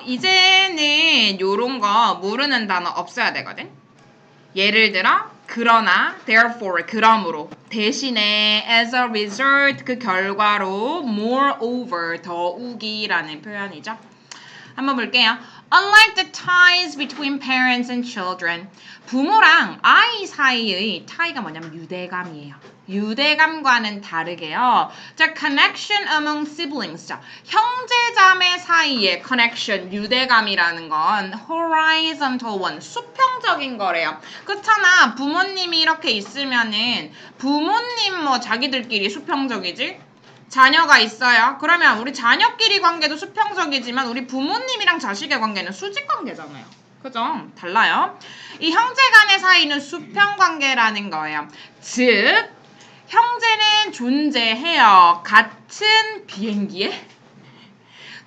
이제는 요런 거 모르는 단어 없어야 되거든. 예를 들어 그러나, therefore, 그러므로, 대신에, as a result, 그 결과로, moreover, 더욱이라는 표현이죠. 한번 볼게요. Unlike the ties between parents and children, 부모랑 아이 사이의 타이가 뭐냐면 유대감이에요. 유대감과는 다르게요. 자, connection among siblings. 자, 형제자매 사이의 connection, 유대감이라는 건 horizontal one, 수평적인 거래요. 그렇잖아. 부모님이 이렇게 있으면은 부모님 뭐 자기들끼리 수평적이지? 자녀가 있어요. 그러면 우리 자녀끼리 관계도 수평적이지만 우리 부모님이랑 자식의 관계는 수직 관계잖아요. 그죠? 달라요. 이 형제 간의 사이는 수평 관계라는 거예요. 즉, 형제는 존재해요. 같은 비행기에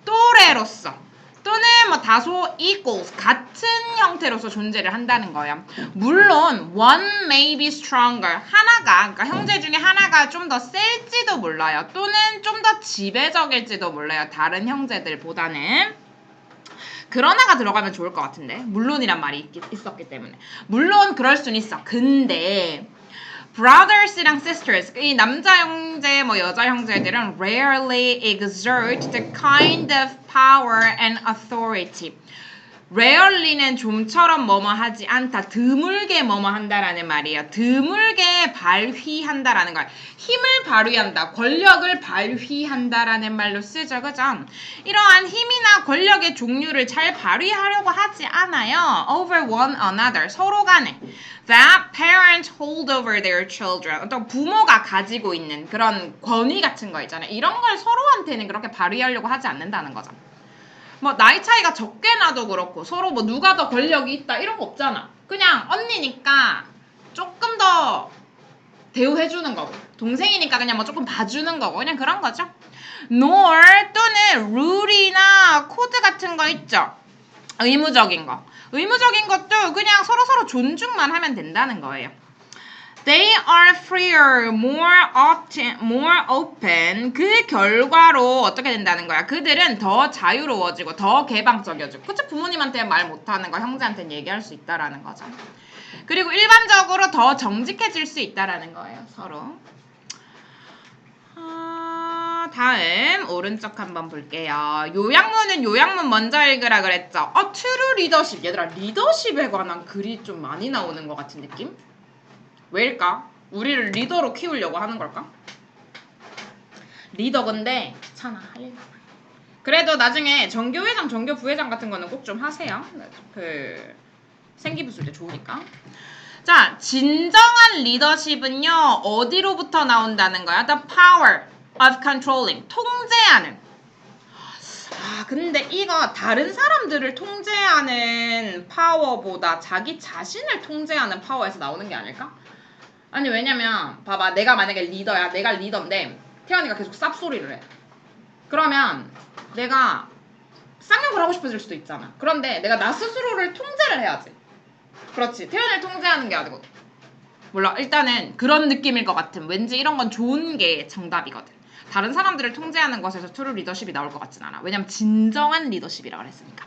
또래로서 또는 뭐 다소 equals 같은 형태로서 존재를 한다는 거예요. 물론 one may be stronger 하나가 그러니까 형제 중에 하나가 좀 더 셀지도 몰라요. 또는 좀 더 지배적일지도 몰라요. 다른 형제들보다는. 그러나가 들어가면 좋을 것 같은데 물론이란 말이 있었기 때문에 물론 그럴 순 있어. 근데 brothers랑 sisters, 이 남자 형제, 뭐 여자 형제들은 rarely exert the kind of power and authority. rarely는 좀처럼 뭐뭐 하지 않다. 드물게 뭐뭐 한다라는 말이에요. 드물게 발휘한다라는 거예요. 힘을 발휘한다. 권력을 발휘한다라는 말로 쓰죠. 그죠? 이러한 힘이나 권력의 종류를 잘 발휘하려고 하지 않아요. over one another. 서로 간에. that parents hold over their children. 어떤 부모가 가지고 있는 그런 권위 같은 거 있잖아요. 이런 걸 서로한테는 그렇게 발휘하려고 하지 않는다는 거죠. 뭐 나이 차이가 적게 나도 그렇고 서로 뭐 누가 더 권력이 있다 이런 거 없잖아. 그냥 언니니까 조금 더 대우해주는 거고 동생이니까 그냥 뭐 조금 봐주는 거고 그냥 그런 거죠. nor 또는 룰이나 코드 같은 거 있죠. 의무적인 거. 의무적인 것도 그냥 서로서로 존중만 하면 된다는 거예요. They are freer, more open. 그 결과로 어떻게 된다는 거야? 그들은 더 자유로워지고 더 개방적이어지고. 그쵸? 부모님한테 말 못하는 거 형제한테는 얘기할 수 있다라는 거죠. 그리고 일반적으로 더 정직해질 수 있다라는 거예요. 서로. 다음 오른쪽 한번 볼게요. 요약문은 요약문 먼저 읽으라 그랬죠. true leadership. 얘들아 리더십에 관한 글이 좀 많이 나오는 것 같은 느낌? 왜일까? 우리를 리더로 키우려고 하는 걸까? 리더 근데 귀찮아 하려고. 그래도 나중에 정교회장, 정교부회장 같은 거는 꼭 좀 하세요. 그 생기부술 때 좋으니까. 자, 진정한 리더십은요. 어디로부터 나온다는 거야? The power of controlling. 통제하는. 근데 이거 다른 사람들을 통제하는 파워보다 자기 자신을 통제하는 파워에서 나오는 게 아닐까? 아니 왜냐면 봐봐 내가 만약에 리더야 내가 리더인데 태연이가 계속 쌉소리를 해 그러면 내가 쌍욕을 하고 싶어질 수도 있잖아. 그런데 내가 나 스스로를 통제를 해야지. 그렇지 태연이를 통제하는 게 아니고 몰라 일단은 그런 느낌일 것 같음. 왠지 이런 건 좋은 게 정답이거든. 다른 사람들을 통제하는 것에서 트루 리더십이 나올 것 같진 않아. 왜냐면 진정한 리더십이라고 했으니까.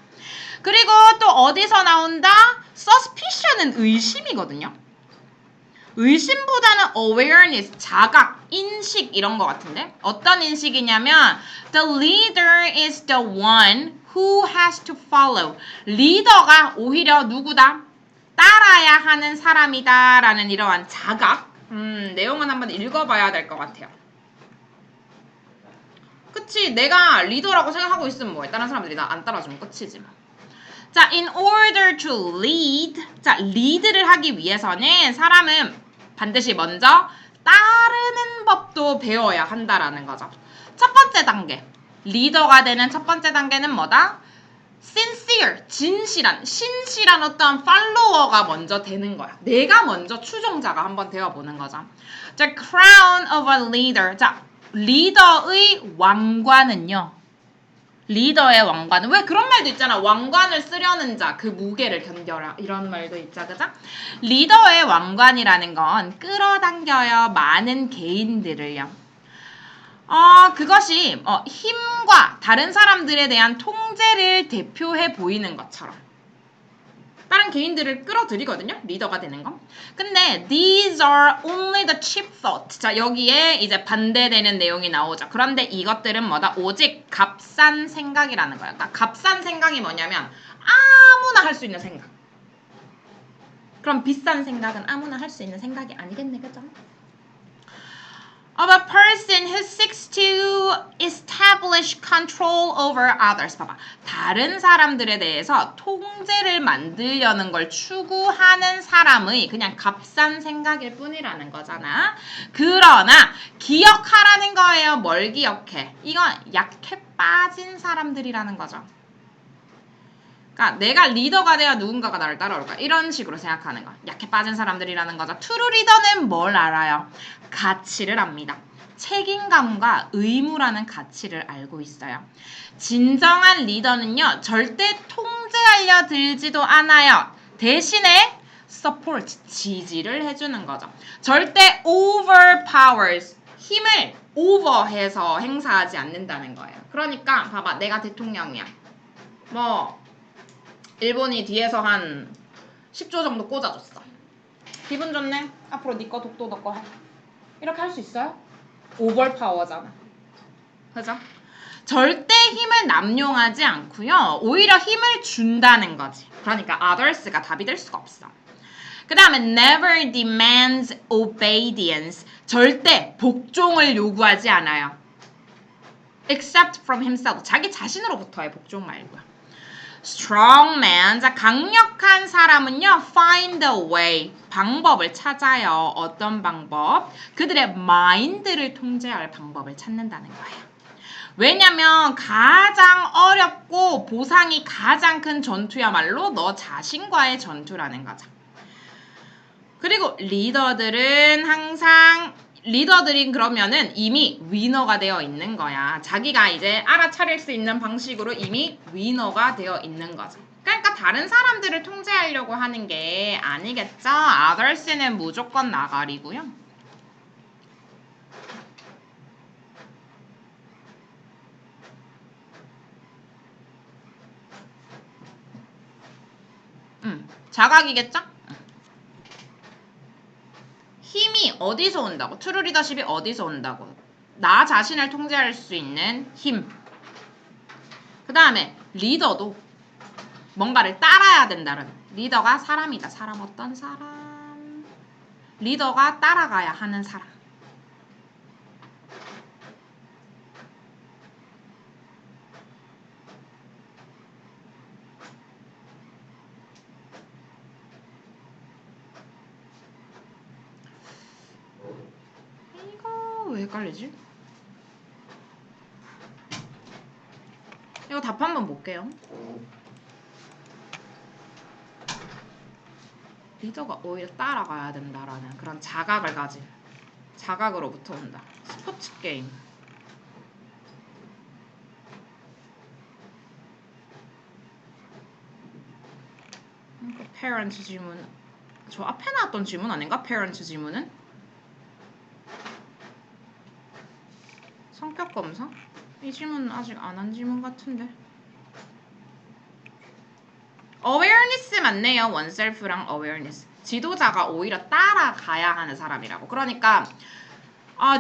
그리고 또 어디서 나온다? suspicion은 의심이거든요. 의심보다는 awareness, 자각, 인식 이런 거 같은데? 어떤 인식이냐면 the leader is the one who has to follow. 리더가 오히려 누구다? 따라야 하는 사람이다 라는 이러한 자각. 내용은 한번 읽어봐야 될 것 같아요. 그치? 내가 리더라고 생각하고 있으면 뭐해? 다른 사람들이 나 안 따라주면 끝이지 뭐. 자, in order to lead. 자, lead를 하기 위해서는 사람은 반드시 먼저 따르는 법도 배워야 한다라는 거죠. 첫 번째 단계. 리더가 되는 첫 번째 단계는 뭐다? sincere, 진실한, 신실한 어떤 팔로워가 먼저 되는 거야. 내가 먼저 추종자가 한번 되어보는 거죠. The crown of a leader. 자, 리더의 왕관은요. 리더의 왕관은 왜 그런 말도 있잖아. 왕관을 쓰려는 자 그 무게를 견뎌라 이런 말도 있자 그죠? 리더의 왕관이라는 건 끌어당겨요 많은 개인들을요. 그것이 힘과 다른 사람들에 대한 통제를 대표해 보이는 것처럼 다른 개인들을 끌어들이거든요. 리더가 되는 건. 근데 these are only the cheap thoughts. 자, 여기에 이제 반대되는 내용이 나오죠. 그런데 이것들은 뭐다? 오직 값싼 생각이라는 거야. 그러니까 값싼 생각이 뭐냐면 아무나 할 수 있는 생각. 그럼 비싼 생각은 아무나 할 수 있는 생각이 아니겠네. 그죠? Of a person who seeks to establish control over others. 봐봐. 다른 사람들에 대해서 통제를 만들려는 걸 추구하는 사람의 그냥 값싼 생각일 뿐이라는 거잖아. 그러나 기억하라는 거예요. 뭘 기억해? 이건 약해 빠진 사람들이라는 거죠. 그러니까 내가 리더가 돼야 누군가가 나를 따라올 거야. 이런 식으로 생각하는 거. 약해 빠진 사람들이라는 거죠. 트루 리더는 뭘 알아요? 가치를 압니다. 책임감과 의무라는 가치를 알고 있어요. 진정한 리더는요. 절대 통제하려 들지도 않아요. 대신에 support, 지지를 해주는 거죠. 절대 overpowers, 힘을 over해서 행사하지 않는다는 거예요. 그러니까 봐봐. 내가 대통령이야. 일본이 뒤에서 한 10조 정도 꽂아줬어. 기분 좋네. 앞으로 네 거 독도 너 거 해. 이렇게 할 수 있어요? 오버파워잖아. 그죠? 절대 힘을 남용하지 않고요. 오히려 힘을 준다는 거지. 그러니까 others가 답이 될 수가 없어. 그 다음에 never demands obedience. 절대 복종을 요구하지 않아요. except from himself. 자기 자신으로부터의 복종 말고요. strong man. 자, 강력한 사람은요, find a way. 방법을 찾아요. 어떤 방법? 그들의 마인드를 통제할 방법을 찾는다는 거예요. 왜냐면 가장 어렵고 보상이 가장 큰 전투야말로 너 자신과의 전투라는 거죠. 그리고 리더들인 그러면은 이미 위너가 되어 있는 거야. 자기가 이제 알아차릴 수 있는 방식으로 이미 위너가 되어 있는 거죠. 그러니까 다른 사람들을 통제하려고 하는 게 아니겠죠. others는 무조건 나가리고요. 자각이겠죠? 힘이 어디서 온다고? 트루 리더십이 어디서 온다고? 나 자신을 통제할 수 있는 힘. 그 다음에 리더도 뭔가를 따라야 된다는. 리더가 사람이다. 사람 어떤 사람? 리더가 따라가야 하는 사람. 이거 왜 헷갈리지? 이거 답 한번 볼게요. 리더가 오히려 따라가야 된다라는 그런 자각을 가진 자각으로부터 온다. 스포츠 게임. parent 지문. 저 앞에 나왔던 지문 아닌가? parent 지문은? 성격 검사? 이 질문은 아직 안 한 질문 같은데. awareness 맞네요. oneself랑 awareness. 지도자가 오히려 따라가야 하는 사람이라고. 그러니까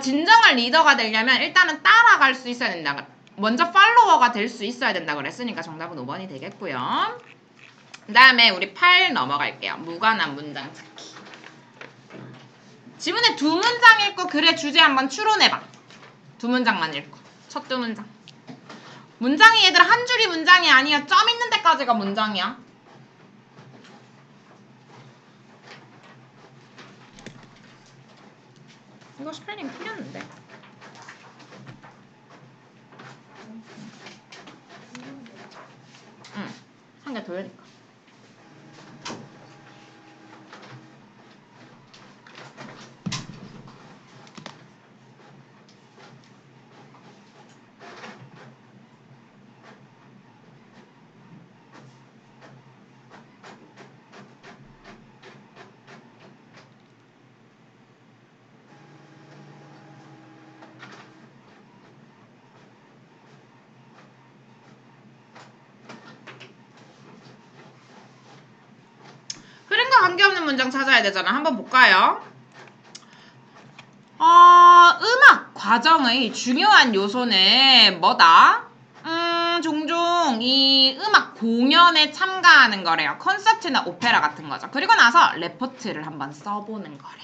진정한 리더가 되려면 일단은 따라갈 수 있어야 된다. 먼저 팔로워가 될 수 있어야 된다 그랬으니까 정답은 5번이 되겠고요. 그 다음에 우리 8 넘어갈게요. 무관한 문장 찾기. 지문에 두 문장 읽고 글의 주제 한번 추론해봐. 두 문장만 읽고. 첫 두 문장. 문장이 얘들아 한 줄이 문장이 아니야. 점 있는 데까지가 문장이야. 이거 스펠링 틀렸는데. 한 개 더 해니까. 관계없는 문장 찾아야 되잖아. 한번 볼까요? 음악 과정의 중요한 요소는 뭐다? 종종 이 음악 공연에 참가하는 거래요. 콘서트나 오페라 같은 거죠. 그리고 나서 레포트를 한번 써보는 거래.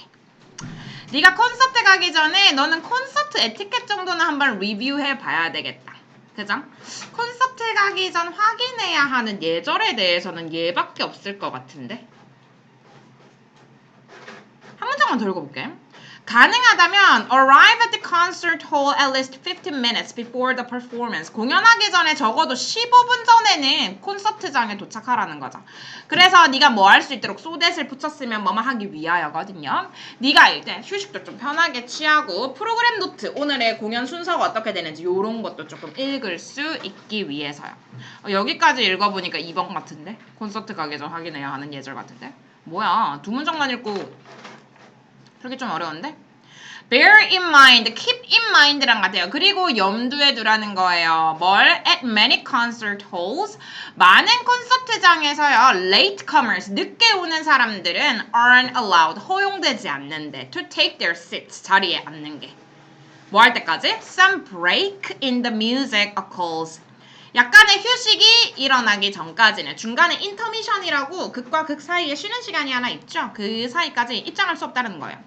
네가 콘서트 가기 전에 너는 콘서트 에티켓 정도는 한번 리뷰해 봐야 되겠다. 그죠? 콘서트 가기 전 확인해야 하는 예절에 대해서는 얘밖에 없을 것 같은데. 한 문장만 더 읽어볼게. 가능하다면 arrive at the concert hall at least 15 minutes before the performance. 공연하기 전에 적어도 15분 전에는 콘서트장에 도착하라는 거죠. 그래서 네가 뭐 할 수 있도록 소댓을 붙였으면 뭐만 하기 위하여거든요. 네가 이제 휴식도 좀 편하게 취하고 프로그램 노트, 오늘의 공연 순서가 어떻게 되는지 이런 것도 조금 읽을 수 있기 위해서요. 여기까지 읽어보니까 2번 같은데? 콘서트 가기 전 확인해야 하는 예절 같은데? 뭐야, 두 문장만 읽고 그렇게 좀 어려운데? Bear in mind, keep in mind랑 같아요. 그리고 염두에 두라는 거예요. 뭘? At many concert halls. 많은 콘서트장에서요. Latecomers, 늦게 오는 사람들은 aren't allowed, 허용되지 않는데 to take their seats, 자리에 앉는 게. 뭐 할 때까지? Some break in the music occurs. 약간의 휴식이 일어나기 전까지는 중간에 인터미션이라고 극과 극 사이에 쉬는 시간이 하나 있죠. 그 사이까지 입장할 수 없다는 거예요.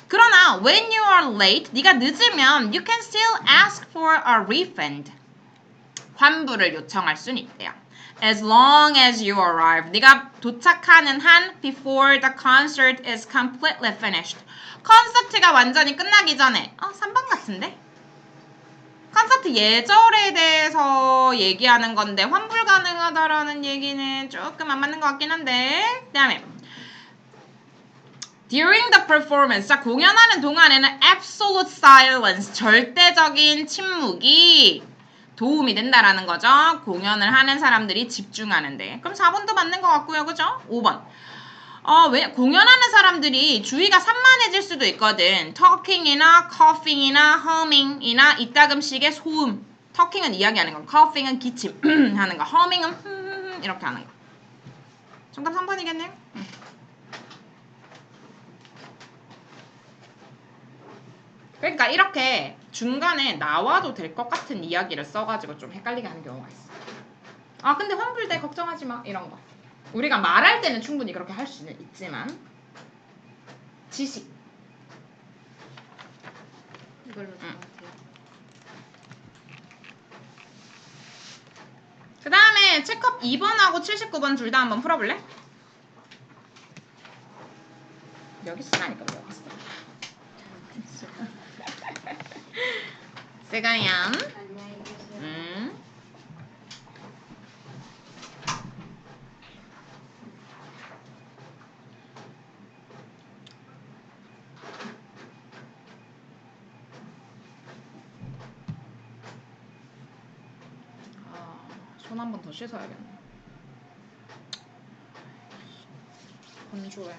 그러나 when you are late, 네가 늦으면 you can still ask for a refund. 환불을 요청할 수는 있대요. As long as you arrive. 네가 도착하는 한 before the concert is completely finished. 콘서트가 완전히 끝나기 전에 3번 같은데? 콘서트 예절에 대해서 얘기하는 건데 환불 가능하다라는 얘기는 조금 안 맞는 것 같긴 한데 그 다음에 During the performance, 자, 공연하는 동안에는 absolute silence, 절대적인 침묵이 도움이 된다라는 거죠. 공연을 하는 사람들이 집중하는데. 그럼 4번도 맞는 것 같고요. 그죠? 5번. 왜 공연하는 사람들이 주의가 산만해질 수도 있거든. talking이나 coughing이나 humming이나 이따금씩의 소음. talking은 이야기하는 거, coughing은 기침 하는 거, humming은 이렇게 하는 거. 정답 3번이겠네요. 그러니까 이렇게 중간에 나와도 될 것 같은 이야기를 써가지고 좀 헷갈리게 하는 경우가 있어. 근데 환불돼 걱정하지 마 이런 거. 우리가 말할 때는 충분히 그렇게 할 수는 있지만 지식. 이걸로 정확해요. 그 다음에 체크업 2번하고 79번 둘 다 한번 풀어볼래? 여기 쓰라니까 왜 왔어? 세가양. 안녕히 계세요. 손 한 번 더 씻어야겠네. 건조해.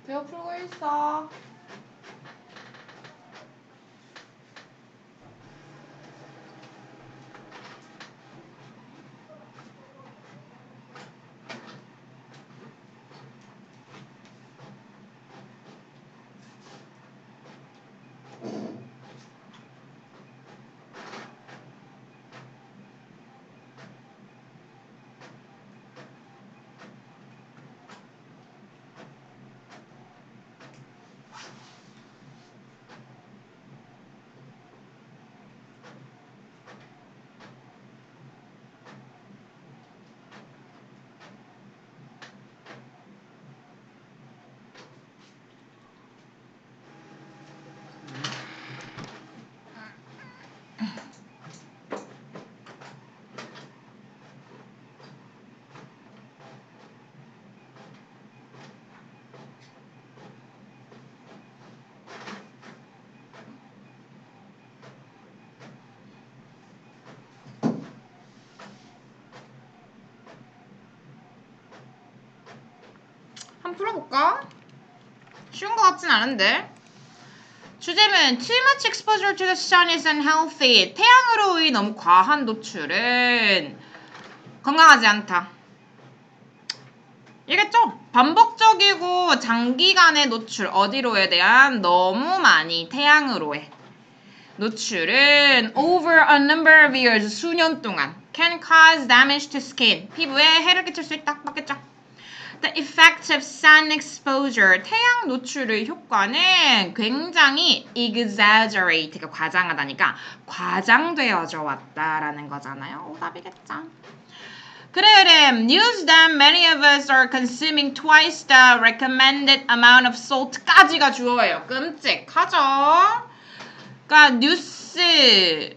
배워 풀고 있어. 한번 풀어볼까? 쉬운 것 같진 않은데. 주제는 Too much exposure to the sun is unhealthy. 태양으로의 너무 과한 노출은 건강하지 않다. 이겠죠? 반복적이고 장기간의 노출, 어디로에 대한 너무 많이 태양으로의 노출은 over a number of years, 수년 동안 can cause damage to skin. 피부에 해를 끼칠 수 있다. 맞겠죠? The effect of sun exposure, 태양 노출의 효과는 굉장히 exaggerate, 과장하다니까 과장되어져 왔다라는 거잖아요. 오답이겠죠. 그래. News that many of us are consuming twice the recommended amount of salt까지가 주어예요. 끔찍하죠? 그러니까 뉴스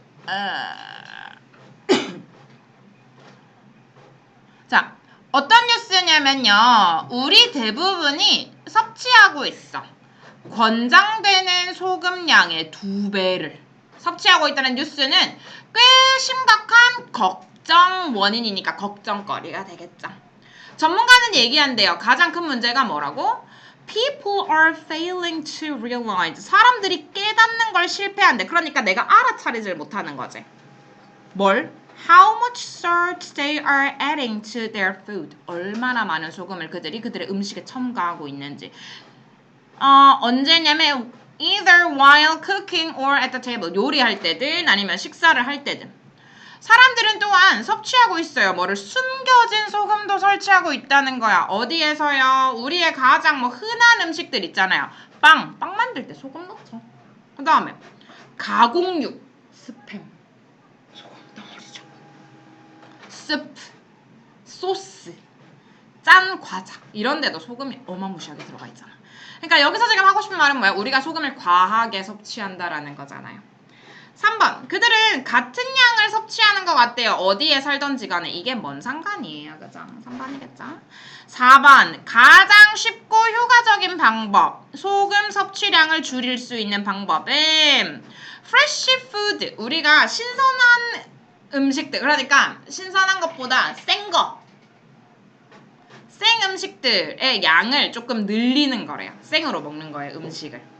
자, 어떤 뉴스냐면요. 우리 대부분이 섭취하고 있어. 권장되는 소금량의 2배를 섭취하고 있다는 뉴스는 꽤 심각한 걱정 원인이니까 걱정거리가 되겠죠. 전문가는 얘기한대요. 가장 큰 문제가 뭐라고? People are failing to realize. 사람들이 깨닫는 걸 실패한대. 그러니까 내가 알아차리질 못하는 거지. 뭘? How much salt they are adding to their food. 얼마나 많은 소금을 그들의 음식에 첨가하고 있는지. 언제냐면 either while cooking or at the table. 요리할 때든 아니면 식사를 할 때든. 사람들은 또한 섭취하고 있어요. 뭐를? 숨겨진 소금도 섭취하고 있다는 거야. 어디에서요? 우리의 가장 흔한 음식들 있잖아요. 빵 만들 때 소금 넣죠. 그 다음에 가공육, 스팸, 소금 덩어리죠. 스프, 소스, 짠 과자 이런 데도 소금이 어마무시하게 들어가 있잖아. 그러니까 여기서 지금 하고 싶은 말은 뭐야? 우리가 소금을 과하게 섭취한다라는 거잖아요. 3번. 그들은 같은 양을 섭취하는 것 같대요. 어디에 살던지 간에. 이게 뭔 상관이에요. 그죠? 3번이겠죠? 4번. 가장 쉽고 효과적인 방법. 소금 섭취량을 줄일 수 있는 방법은 fresh food. 우리가 신선한 음식들. 그러니까 신선한 것보다 센 거. 생 음식들의 양을 조금 늘리는 거래요. 생으로 먹는 거예요. 음식을.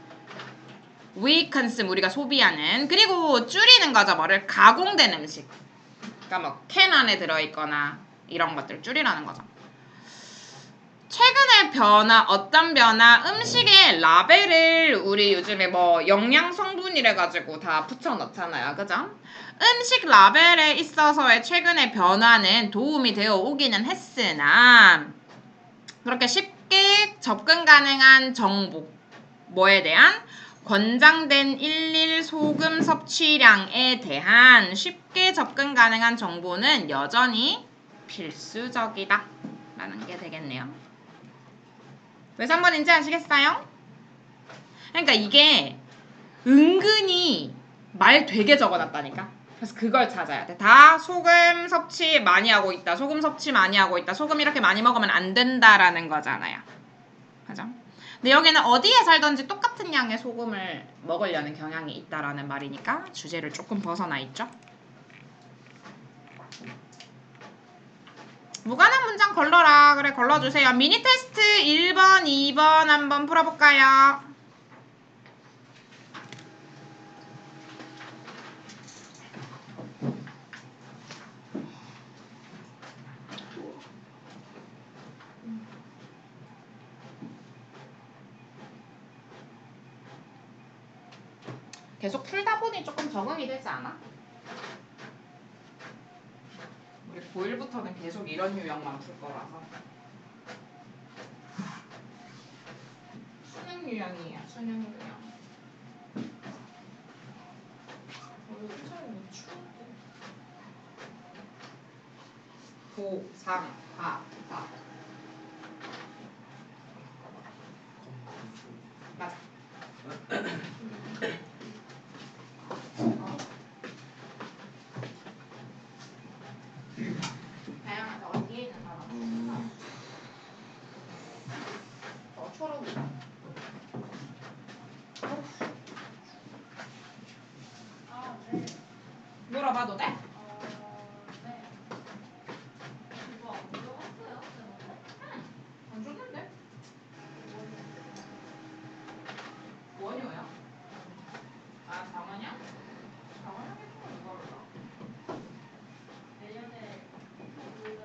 We consume, 우리가 소비하는. 그리고 줄이는 거죠. 뭐를? 가공된 음식. 그러니까 캔 안에 들어있거나 이런 것들을 줄이라는 거죠. 최근의 변화, 어떤 변화? 음식의 라벨을 우리 요즘에 영양 성분이래 가지고 다 붙여 넣잖아요. 그죠? 음식 라벨에 있어서의 최근의 변화는 도움이 되어 오기는 했으나 그렇게 쉽게 접근 가능한 정보, 뭐에 대한? 권장된 일일 소금 섭취량에 대한 쉽게 접근 가능한 정보는 여전히 필수적이다 라는 게 되겠네요. 왜 3번인지 아시겠어요? 그러니까 이게 은근히 말 되게 적어놨다니까. 그래서 그걸 찾아야 돼. 다 소금 섭취 많이 하고 있다. 소금 섭취 많이 하고 있다. 소금 이렇게 많이 먹으면 안 된다라는 거잖아요. 그죠? 근데 여기는 어디에 살던지 똑같은 양의 소금을 먹으려는 경향이 있다라는 말이니까 주제를 조금 벗어나 있죠. 무관한 문장 걸러라. 그래, 걸러주세요. 미니 테스트 1번, 2번 한번 풀어볼까요? 계속 풀다 보니 조금 적응이 되지 않아? 우리 고1부터는 계속 이런 유형만 풀 거라서. 수능 유형이에요, 수능 유형. 회사에는 추운데. 5, 3, 4, 4. 맞아. 다양하다. 어디에 있는 사람? 초록이다. 네. 물어봐도 돼? 네. 이거 안 물어봤어요? 안 줬는데? 원효야? 아, 장원이야? 장원이겠구나, 이거를 봐. 내년에 우리가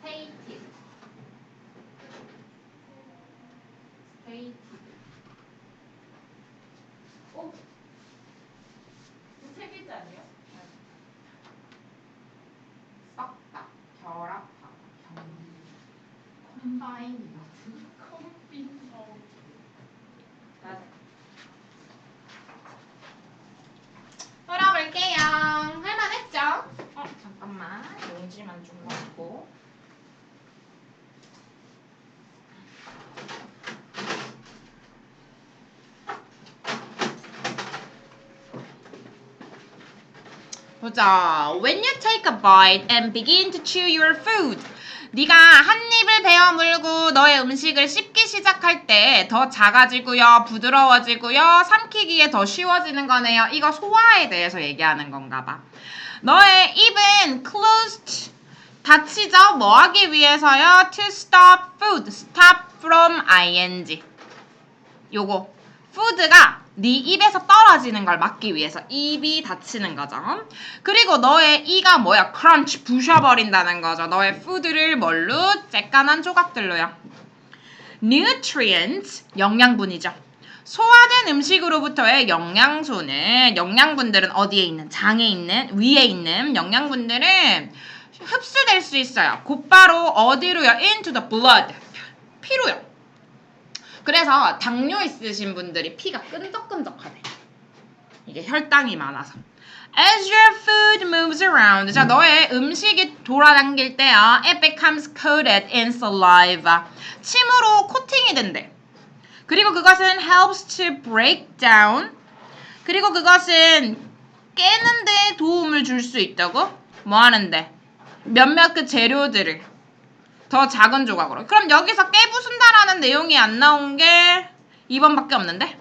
스테이티드. 스테이티드. 어? 세 글자 아니에요? 섞다. 결합하다. 컴바인이다. 컴빈 맞아. 풀어볼게요. 할만했죠? 잠깐만. 용지만 좀 넣고. 보자. When you take a bite and begin to chew your food. 네가 한 입을 베어 물고 너의 음식을 씹기 시작할 때 더 작아지고요, 부드러워지고요, 삼키기에 더 쉬워지는 거네요. 이거 소화에 대해서 얘기하는 건가 봐. 너의 입은 closed, 닫히죠? 뭐 하기 위해서요? To stop food, stop from ing. 요거 food가 네 입에서 떨어지는 걸 막기 위해서 입이 닫히는 거죠. 그리고 너의 이가 뭐야? crunch, 부셔버린다는 거죠. 너의 food를 뭘로? 쬐깐한 조각들로요. nutrients, 영양분이죠. 소화된 음식으로부터의 영양소는, 영양분들은 어디에 있는? 장에 있는, 위에 있는 영양분들은 흡수될 수 있어요. 곧바로 어디로요? into the blood, 피로요. 그래서 당뇨 있으신 분들이 피가 끈적끈적하대. 이게 혈당이 많아서. As your food moves around, 자, 너의 음식이 돌아다닐 때요, it becomes coated in saliva. 침으로 코팅이 된대. 그리고 그것은 helps to break down. 그리고 그것은 깨는데 도움을 줄 수 있다고? 뭐 하는데? 몇몇 그 재료들을 더 작은 조각으로. 그럼 여기서 깨부순다라는 내용이 안 나온 게 2번밖에 없는데?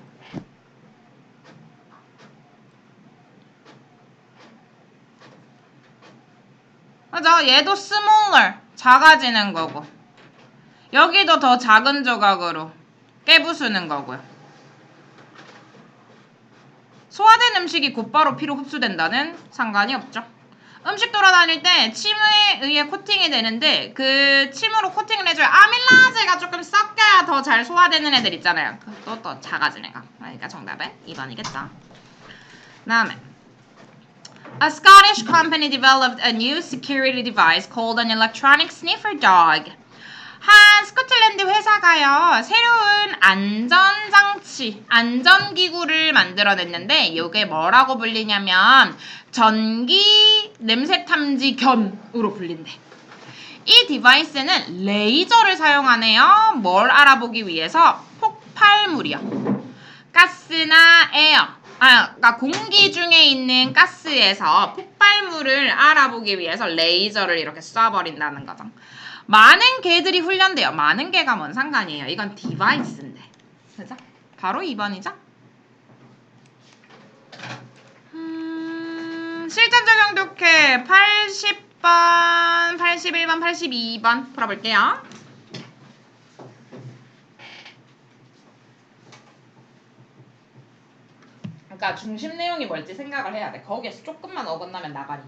맞아. 얘도 smaller, 작아지는 거고. 여기도 더 작은 조각으로 깨부수는 거고요. 소화된 음식이 곧바로 피로 흡수된다는 상관이 없죠. 음식 돌아다닐 때 침에 의해 코팅이 되는데 그 침으로 코팅을 해줘야 아밀라제가 조금 섞여야 더 잘 소화되는 애들 있잖아요. 또 더 작아진 애가. 그러니까 정답은 2번이겠죠. 다음에 A Scottish company developed a new security device called an electronic sniffer dog. 한 스코틀랜드 회사가요, 새로운 안전장치, 안전기구를 만들어냈는데 이게 뭐라고 불리냐면 전기 냄새 탐지 견으로 불린대. 이 디바이스는 레이저를 사용하네요. 뭘 알아보기 위해서? 폭발물이요. 가스나 에어, 그러니까 공기 중에 있는 가스에서 폭발물을 알아보기 위해서 레이저를 이렇게 쏴버린다는 거죠. 많은 개들이 훈련돼요. 많은 개가 뭔 상관이에요. 이건 디바이스인데. 그죠? 바로 2번이죠? 실전 적용 독해 80번, 81번, 82번 풀어볼게요. 그러니까 중심 내용이 뭘지 생각을 해야 돼. 거기에서 조금만 어긋나면 나가리.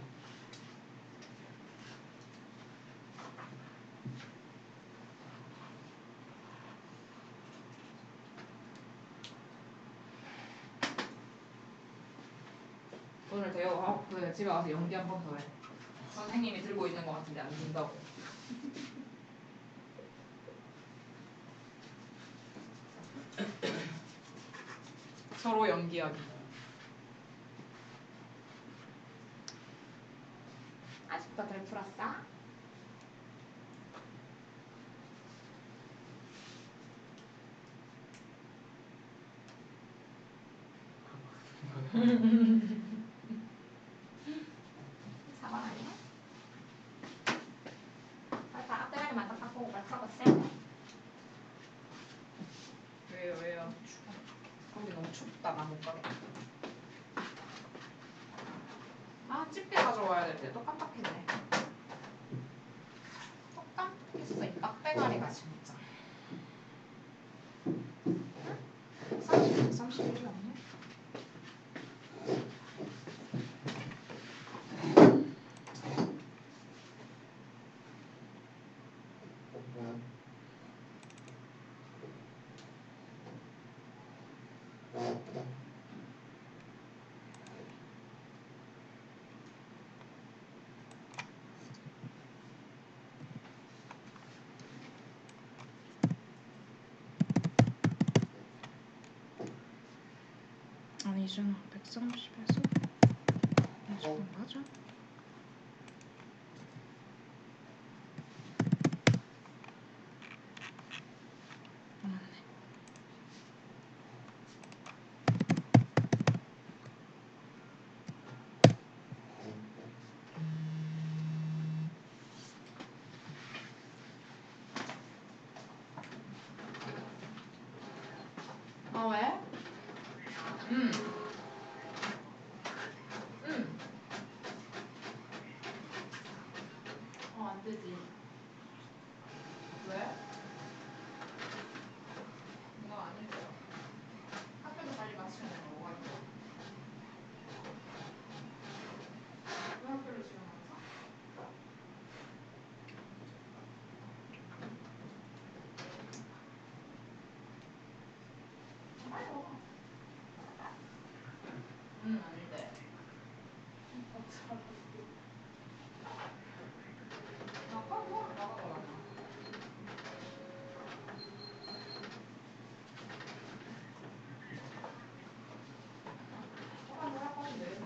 오늘 대호 그 집에 가서 연기 한 번 더 해. 선생님이 들고 있는 것 같은데 안 준다고. 서로 연기하기. 아직도 덜 풀었어? 사과 아니야? 빨리 앞대가리만 딱 닦고 빨리 사과세요. 왜요? 추워. 거기 너무 춥다. 나 못 가겠다. 아, 집게 가져와야 될 때 또 깜빡했네. 또 깜빡했어. 이 빡대가리가 진짜. 31이 없네. 아니잖아. 130에서 20분 맞아? 맞네. 아 왜? 응. 안 되지. 왜? 이거 아닌데요. 학교도 빨리 마치면 내가 뭐가 있어? 왜 학교를 지금 안 가? 빨리 와. 아닌데. 아까 뭐 나가더라고. 뭐할 건데?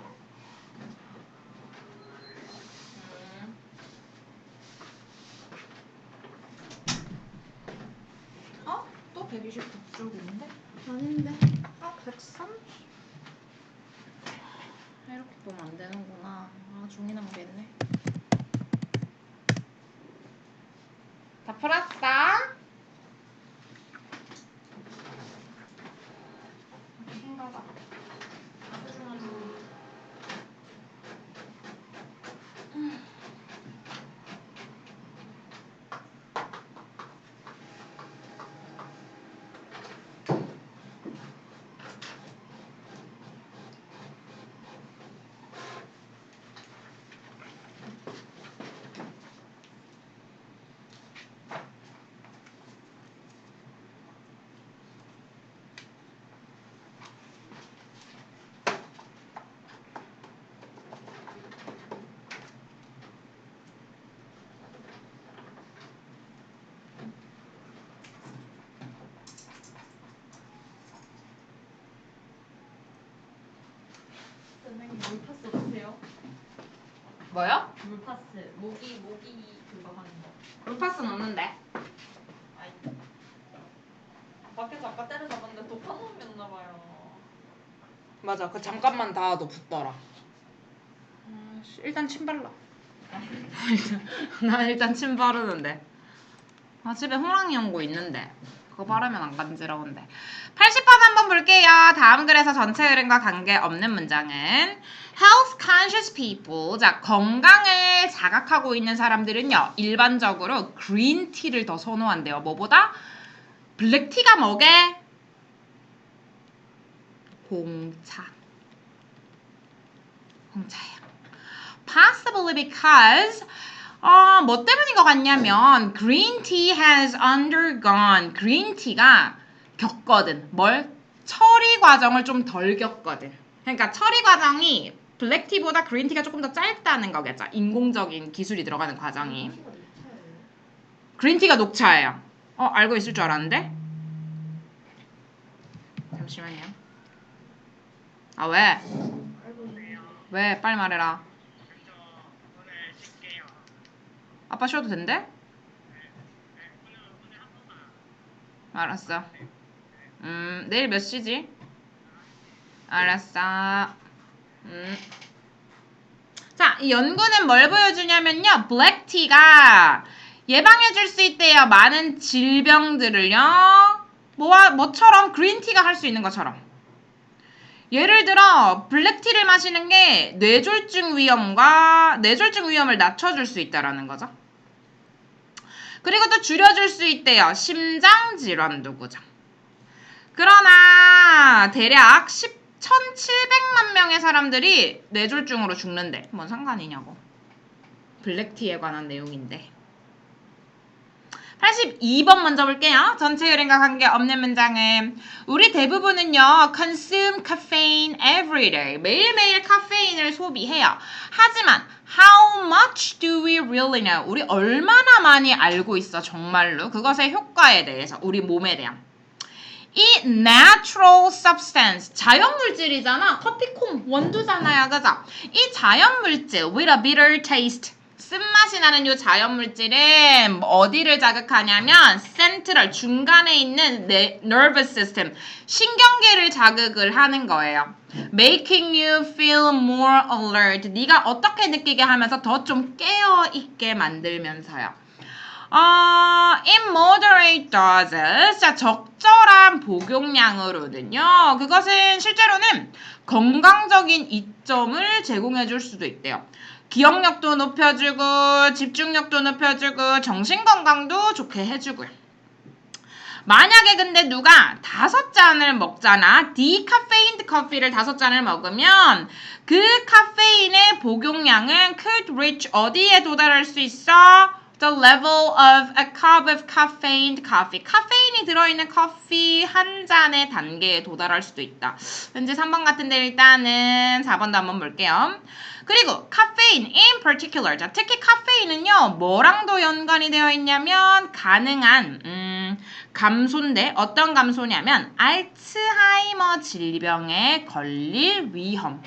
어? 또 129쪽 있는데? 아닌데. 130? 이렇게 보면 안 되는구나. 종이 남겠네. 다 풀었어? 신가봐. 소중한 종이. 선생님 물파스 없으세요? 뭐요? 물파스 모기 그거 하는 거. 루파스는 없는데. 아이. 밖에서 아까 때려잡았는데 독한 놈이었나 봐요. 맞아. 그 잠깐만 닿아도 붙더라. 일단 침 발라. 나 일단 침 바르는데. 아, 집에 호랑이 연고 있는데. 그거 바르면 안 간지러운데. 80번 한번 볼게요. 다음 글에서 전체 흐름과 관계없는 문장은 health conscious people. 자, 건강을 자각하고 있는 사람들은요. 일반적으로 그린티를 더 선호한대요. 뭐보다? 블랙티가 뭐게? 홍차. 홍차예요. Possibly because 뭐 때문인 것 같냐면 green tea has undergone green tea가 겪거든. 뭘? 처리 과정을 좀 덜 겪거든. 그러니까 처리 과정이 블랙티보다 그린티가 조금 더 짧다는 거겠죠. 인공적인 기술이 들어가는 과정이. 그린티가 녹차예요. 알고 있을 줄 알았는데? 잠시만요. 아, 왜? 왜? 빨리 말해라. 아빠 쉬어도 된대? 알았어. 내일 몇 시지? 알았어. 자, 이 연구는 뭘 보여주냐면요. 블랙티가 예방해줄 수 있대요. 많은 질병들을요. 뭐처럼 그린티가 할 수 있는 것처럼. 예를 들어 블랙티를 마시는 게 뇌졸중 위험을 낮춰줄 수 있다라는 거죠. 그리고 또 줄여줄 수 있대요. 심장질환도 그죠. 그러나 대략 1,700만 명의 사람들이 뇌졸중으로 죽는데 뭔 상관이냐고. 블랙티에 관한 내용인데. 82번 먼저 볼게요. 전체 흐름과 관계없는 문장은 우리 대부분은요. consume caffeine every day. 매일매일 카페인을 소비해요. 하지만 how much do we really know? 우리 얼마나 많이 알고 있어 정말로 그것의 효과에 대해서 우리 몸에 대한. 이 natural substance, 자연물질이잖아. 커피콩, 원두잖아요. 그죠? 이 자연물질 with a bitter taste. 쓴맛이 나는 이 자연물질은 어디를 자극하냐면 센트럴, 중간에 있는 nervous system, 신경계를 자극을 하는 거예요. Making you feel more alert. 네가 어떻게 느끼게 하면서 더 좀 깨어있게 만들면서요. In moderate doses, 자, 적절한 복용량으로는요. 그것은 실제로는 건강적인 이점을 제공해 줄 수도 있대요. 기억력도 높여주고 집중력도 높여주고 정신건강도 좋게 해주고요. 만약에 근데 누가 5잔을 먹잖아. 디카페인드 커피를 5잔을 먹으면 그 카페인의 복용량은 could reach 어디에 도달할 수 있어? The level of a cup of caffeinated coffee. 카페인이 들어있는 커피 한 잔의 단계에 도달할 수도 있다. 왠지 3번 같은데 일단은 4번도 한번 볼게요. 그리고 카페인 in particular. 자, 특히 카페인은요. 뭐랑도 연관이 되어 있냐면 가능한 감소인데 어떤 감소냐면 알츠하이머 질병에 걸릴 위험을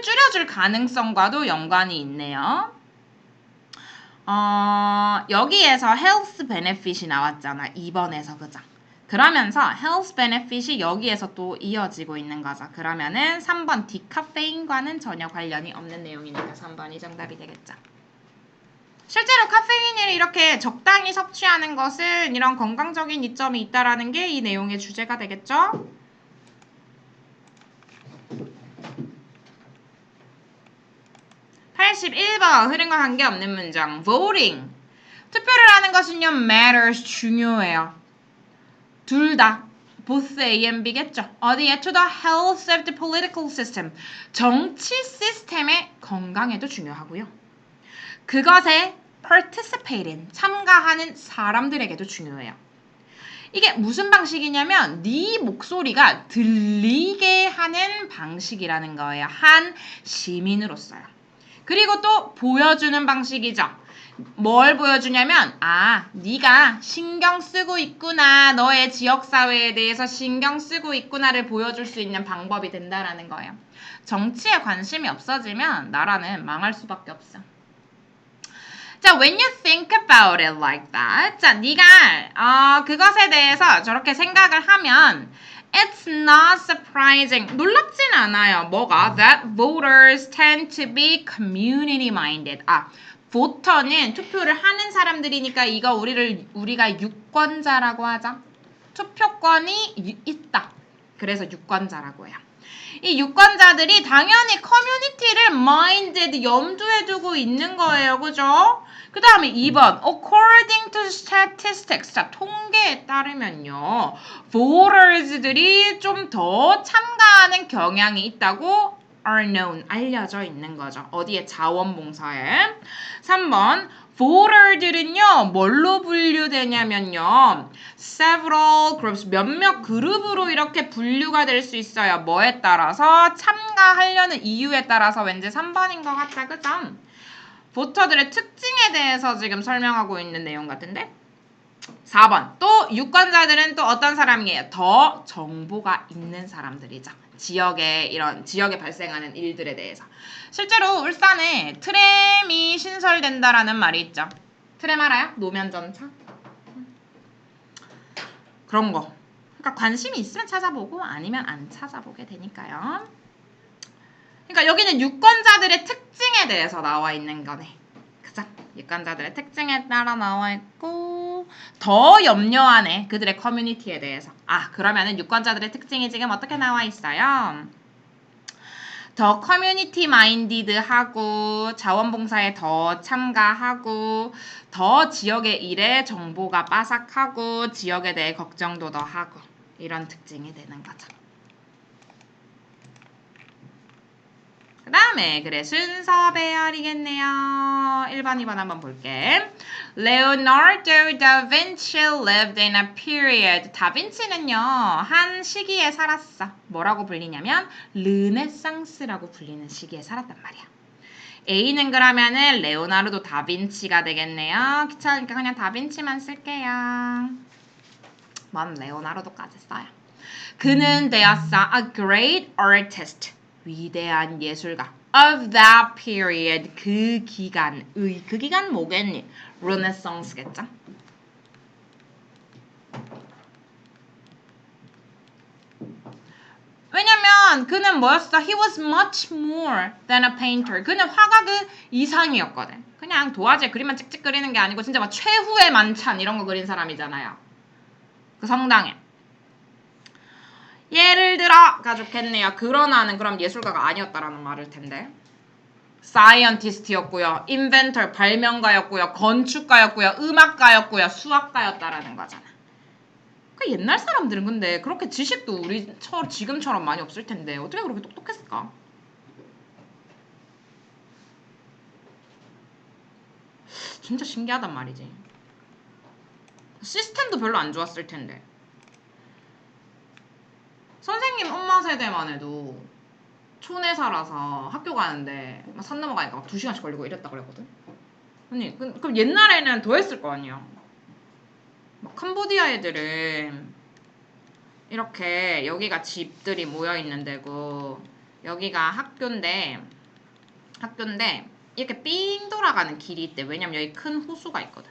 줄여줄 가능성과도 연관이 있네요. 여기에서 health benefit이 나왔잖아. 2번에서 그죠? 그러면서 health benefit이 여기에서 또 이어지고 있는 거죠. 그러면은 3번 디카페인과는 전혀 관련이 없는 내용이니까 3번이 정답이 되겠죠. 실제로 카페인을 이렇게 적당히 섭취하는 것은 이런 건강적인 이점이 있다라는 게 이 내용의 주제가 되겠죠. (81번) 흐름과 관계없는 문장 voting. 투표를 하는 것은요 matters 중요해요. 둘 다 both A and B겠죠. 어디에? to the health of the political system. 정치 시스템의 건강에도 중요하고요. 그것에 participate in, 참가하는 사람들에게도 중요해요. 이게 무슨 방식이냐면 네 목소리가 들리게 하는 방식이라는 거예요. 한 시민으로서요. 그리고 또 보여주는 방식이죠. 뭘 보여주냐면 네가 신경 쓰고 있구나. 너의 지역사회에 대해서 신경 쓰고 있구나를 보여줄 수 있는 방법이 된다라는 거예요. 정치에 관심이 없어지면 나라는 망할 수밖에 없어. 자, when you think about it like that. 자, 네가 그것에 대해서 저렇게 생각을 하면 It's not surprising. 놀랍진 않아요. 뭐가? That voters tend to be community minded. voter는 투표를 하는 사람들이니까 이거 우리가 유권자라고 하자. 투표권이 있다. 그래서 유권자라고 해요. 이 유권자들이 당연히 커뮤니티를 minded 염두에 두고 있는 거예요. 그죠? 그 다음에 2번 according to statistics. 자, 통계에 따르면요. voters들이 좀 더 참가하는 경향이 있다고 are known. 알려져 있는 거죠. 어디에? 자원봉사에. 3번 voter들은요. 뭘로 분류되냐면요. several groups. 몇몇 그룹으로 이렇게 분류가 될 수 있어요. 뭐에 따라서? 참가하려는 이유에 따라서 왠지 3번인 것 같다. 그죠? 보터들의 특징에 대해서 지금 설명하고 있는 내용 같은데 4번 또 유권자들은 또 어떤 사람이에요? 더 정보가 있는 사람들이죠. 지역에 발생하는 일들에 대해서. 실제로 울산에 트램이 신설된다라는 말이 있죠. 트램 알아요? 노면전차? 그런 거. 그러니까 관심이 있으면 찾아보고 아니면 안 찾아보게 되니까요. 그러니까 여기는 유권자들의 특징에 대해서 나와 있는 거네. 그죠? 유권자들의 특징에 따라 나와 있고 더 염려하네. 그들의 커뮤니티에 대해서. 아, 그러면은 유권자들의 특징이 지금 어떻게 나와 있어요? 더 커뮤니티 마인디드하고 자원봉사에 더 참가하고 더 지역의 일에 정보가 빠삭하고 지역에 대해 걱정도 더 하고 이런 특징이 되는 거죠. 그 다음에 그래 순서 배열이겠네요. 1번, 2번 한번 볼게. Leonardo da Vinci lived in a period. 다빈치는요. 한 시기에 살았어. 뭐라고 불리냐면 르네상스라고 불리는 시기에 살았단 말이야. A는 그러면은 레오나르도 다빈치가 되겠네요. 귀찮으니까 그냥 다빈치만 쓸게요. 뭔 레오나르도까지 써요. 그는 되었어. A great artist. 위대한 예술가. Of that period. 그 기간의. 그 기간 뭐겠니? Renaissance겠죠? 왜냐면 그는 뭐였어? He was much more than a painter. 그는 화가 그 이상이었거든. 그냥 도화지에 그림만 찍찍 그리는 게 아니고 진짜 막 최후의 만찬 이런 거 그린 사람이잖아요. 그 성당에. 예를 들어가 좋겠네요. 그러나는 그럼 예술가가 아니었다라는 말일 텐데. 사이언티스트였고요. 인벤터 발명가였고요. 건축가였고요. 음악가였고요. 수학가였다라는 거잖아. 그 옛날 사람들은 근데 그렇게 지식도 지금처럼 많이 없을 텐데 어떻게 그렇게 똑똑했을까? 진짜 신기하단 말이지. 시스템도 별로 안 좋았을 텐데. 선생님 엄마 세대만 해도 촌에 살아서 학교 가는데 산 넘어가니까 막 2시간씩 걸리고 이랬다 그랬거든. 아니 그럼 옛날에는 더 했을 거 아니야. 막 캄보디아 애들은 이렇게 여기가 집들이 모여 있는 데고 여기가 학교인데 이렇게 삥 돌아가는 길이 있대. 왜냐면 여기 큰 호수가 있거든.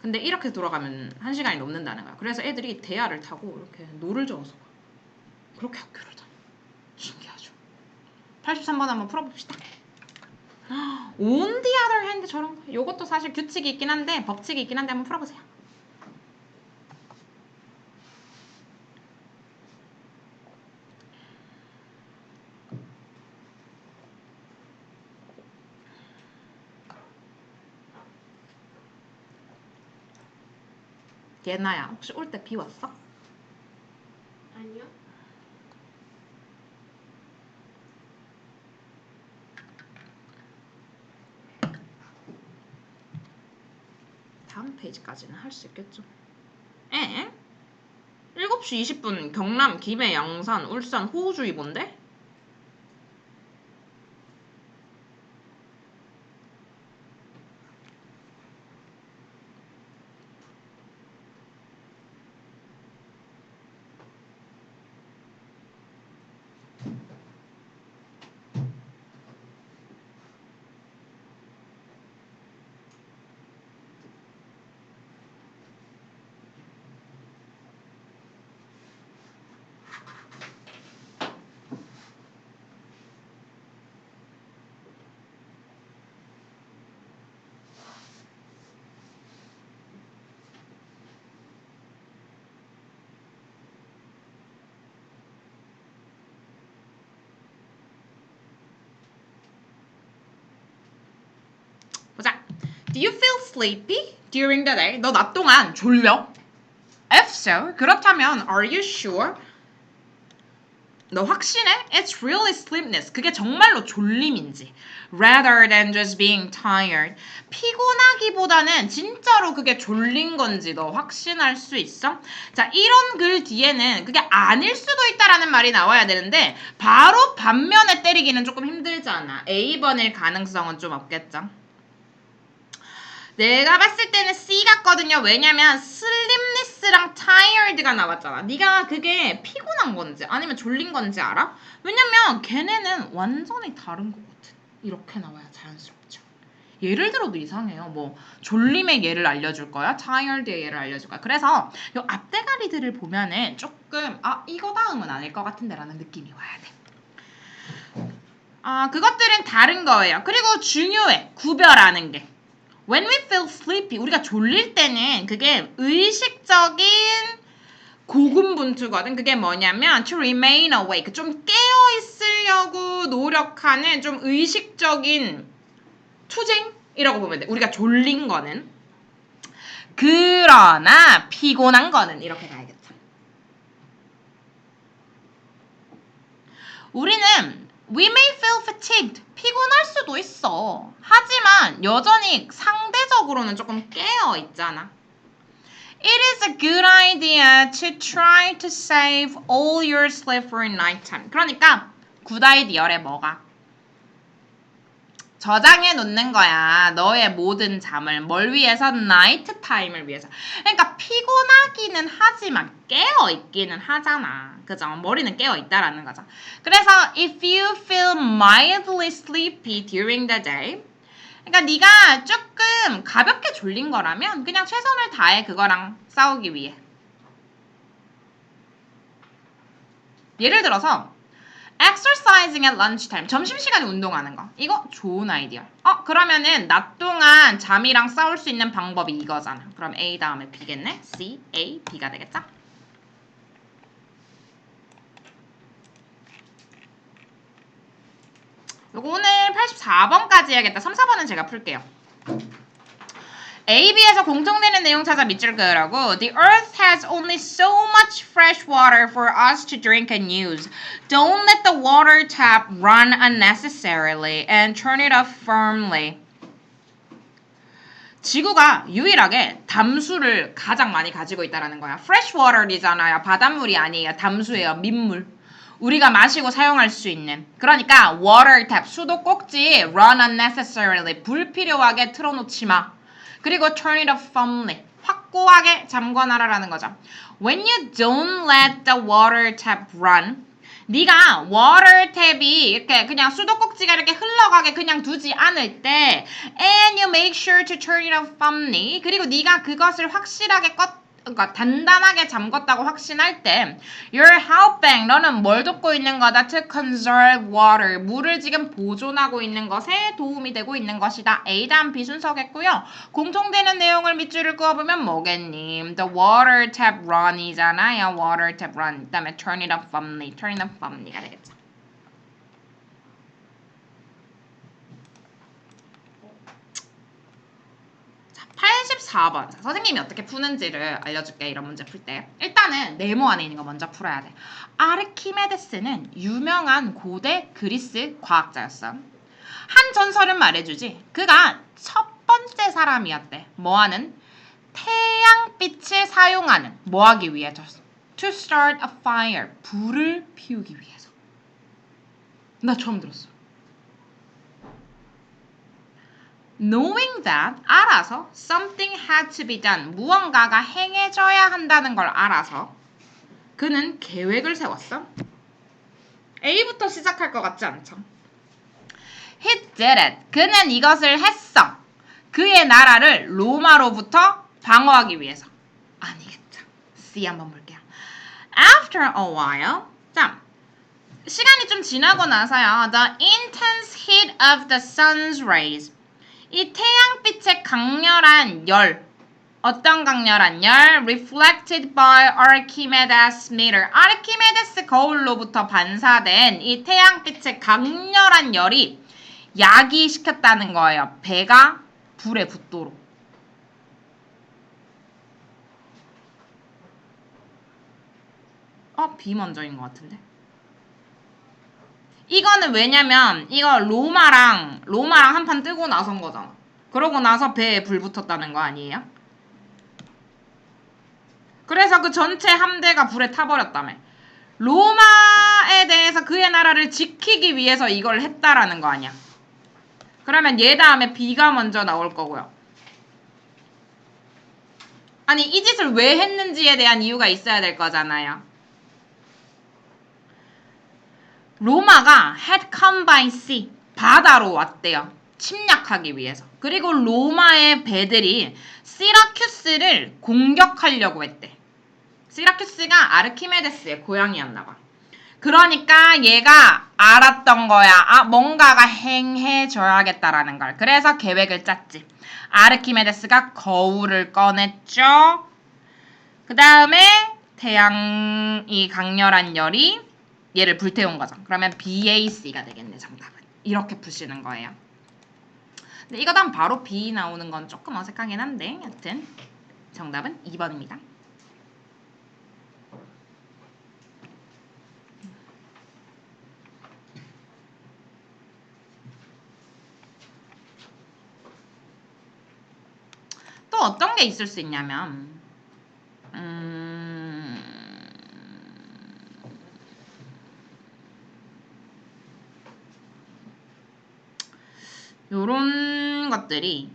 근데 이렇게 돌아가면 1시간이 넘는다는 거야. 그래서 애들이 대야를 타고 이렇게 노를 저어서 그렇게 학교를 다녀. 신기하죠. 83번 한번 풀어봅시다. On the other hand 저런 거. 요것도 사실 규칙이 있긴 한데 법칙이 있긴 한데 한번 풀어보세요. 예나야 혹시 올 때 비 왔어? 아니요. 다음 페이지까지는 할 수 있겠죠. 에? 7시 20분 경남, 김해, 양산, 울산 호우주의보인데? Do you feel sleepy during the day? 너 낮 동안 졸려? If so, 그렇다면 are you sure? 너 확신해? It's really sleepiness. 그게 정말로 졸림인지. Rather than just being tired. 피곤하기보다는 진짜로 그게 졸린 건지 너 확신할 수 있어? 자, 이런 글 뒤에는 그게 아닐 수도 있다라는 말이 나와야 되는데 바로 반면에 때리기는 조금 힘들잖아. A번일 가능성은 좀 없겠죠? 내가 봤을 때는 C 같거든요. 왜냐면 슬림니스랑 tired가 나왔잖아. 네가 그게 피곤한 건지 아니면 졸린 건지 알아? 왜냐면 걔네는 완전히 다른 거거든. 이렇게 나와야 자연스럽죠. 예를 들어도 이상해요. 뭐 졸림의 예를 알려줄 거야? tired의 예를 알려줄 거야? 그래서 요 앞대가리들을 보면은 조금 이거 다음은 아닐 것 같은데 라는 느낌이 와야 돼. 그것들은 다른 거예요. 그리고 중요해. 구별하는 게. When we feel sleepy, 우리가 졸릴 때는 그게 의식적인 고군분투거든. 그게 뭐냐면 to remain awake, 좀 깨어있으려고 노력하는 좀 의식적인 투쟁이라고 보면 돼. 우리가 졸린 거는. 그러나 피곤한 거는 이렇게 가야겠죠. 우리는 We may feel fatigued. 피곤할 수도 있어. 하지만 여전히 상대적으로는 조금 깨어 있잖아. It is a good idea to try to save all your sleep for nighttime. 그러니까 good idea래 뭐가? 저장해 놓는 거야. 너의 모든 잠을. 뭘 위해서? 나이트 타임을 위해서. 그러니까 피곤하기는 하지만 깨어 있기는 하잖아. 그죠? 머리는 깨어 있다라는 거죠. 그래서 if you feel mildly sleepy during the day, 그러니까 네가 조금 가볍게 졸린 거라면 그냥 최선을 다해 그거랑 싸우기 위해. 예를 들어서 exercising at lunchtime. 점심시간에 운동하는 거. 이거 좋은 아이디어. 그러면은 낮 동안 잠이랑 싸울 수 있는 방법이 이거잖아. 그럼 A 다음에 B겠네. C, A, B가 되겠죠? 요거 오늘 84번까지 해야겠다. 3, 4번은 제가 풀게요. A, B에서 공통되는 내용 찾아 밑줄 그으라고. The earth has only so much fresh water for us to drink and use. Don't let the water tap run unnecessarily and turn it off firmly. 지구가 유일하게 담수를 가장 많이 가지고 있다는 거야. Fresh water이잖아요. 바닷물이 아니에요. 담수예요. 민물. 우리가 마시고 사용할 수 있는. 그러니까 water tap, 수도 꼭지 run unnecessarily, 불필요하게 틀어놓지 마. 그리고 turn it off firmly, 확고하게 잠궈놔라라는 거죠. When you don't let the water tap run, 네가 water tab이 이렇게 그냥 수도꼭지가 이렇게 흘러가게 그냥 두지 않을 때 and you make sure to turn it off firmly, 그리고 네가 그것을 확실하게 그러니까 단단하게 잠궜다고 확신할 때 you're helping, 너는 뭘 돕고 있는 거다? to conserve water, 물을 지금 보존하고 있는 것에 도움이 되고 있는 것이다. A 다음 B 순서겠고요. 공통되는 내용을 밑줄을 그어보면 뭐겠니? The water tap run이잖아요. water tap run. 그 다음에 turn it off firmly, turn it off firmly가 되겠죠. 자, 84번. 자, 선생님이 어떻게 푸는지를 알려줄게. 이런 문제 풀 때. 일단은 네모 안에 있는 거 먼저 풀어야 돼. 아르키메데스는 유명한 고대 그리스 과학자였어. 한 전설은 말해주지. 그가 첫 번째 사람이었대. 뭐하는? 태양빛을 사용하는. 뭐하기 위해서? To start a fire. 불을 피우기 위해서. 나 처음 들었어. Knowing that, 알아서 something had to be done, 무언가가 행해져야 한다는 걸 알아서 그는 계획을 세웠어. A부터 시작할 것 같지 않죠? He did it. 그는 이것을 했어. 그의 나라를 로마로부터 방어하기 위해서. 아니겠죠. C 한번 볼게요. After a while, 자, 시간이 좀 지나고 나서요. The intense heat of the sun's rays. 이 태양빛의 강렬한 열, 어떤 강렬한 열? Reflected by Archimedes meter. 아르키메데스 거울로부터 반사된 이 태양빛의 강렬한 열이 야기시켰다는 거예요. 배가 불에 붙도록. B 먼저인 것 같은데. 이거는 왜냐면 이거 로마랑 한판 뜨고 나선 거잖아. 그러고 나서 배에 불 붙었다는 거 아니에요? 그래서 그 전체 함대가 불에 타버렸다며. 로마에 대해서 그의 나라를 지키기 위해서 이걸 했다라는 거 아니야. 그러면 얘 다음에 B가 먼저 나올 거고요. 아니 이 짓을 왜 했는지에 대한 이유가 있어야 될 거잖아요. 로마가 had come by sea, 바다로 왔대요. 침략하기 위해서. 그리고 로마의 배들이 시라큐스를 공격하려고 했대. 시라큐스가 아르키메데스의 고향이었나 봐. 그러니까 얘가 알았던 거야. 뭔가가 행해줘야겠다라는 걸. 그래서 계획을 짰지. 아르키메데스가 거울을 꺼냈죠. 그 다음에 태양이 강렬한 열이 얘를 불태운 거죠. 그러면 BAC가 되겠네, 정답은. 이렇게 푸시는 거예요. 근데 이거 다음 바로 B 나오는 건 조금 어색하긴 한데 여튼 정답은 2번입니다. 또 어떤 게 있을 수 있냐면 요런 것들이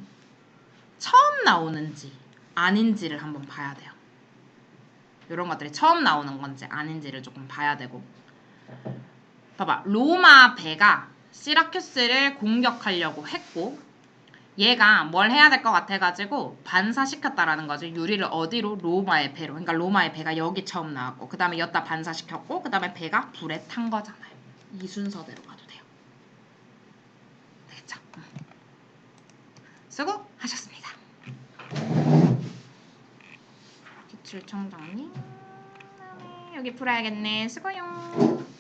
처음 나오는지 아닌지를 한번 봐야 돼요. 요런 것들이 처음 나오는 건지 아닌지를 조금 봐야 되고. 봐봐. 로마 배가 시라큐스를 공격하려고 했고 얘가 뭘 해야 될 것 같아가지고 반사시켰다라는 거지. 유리를 어디로? 로마의 배로. 그러니까 로마의 배가 여기 처음 나왔고 그 다음에 여기다 반사시켰고 그 다음에 배가 불에 탄 거잖아요. 이 순서대로 가도 돼요. 되겠죠? 수고하셨습니다. 기출청정리 여기 풀어야겠네. 수고용.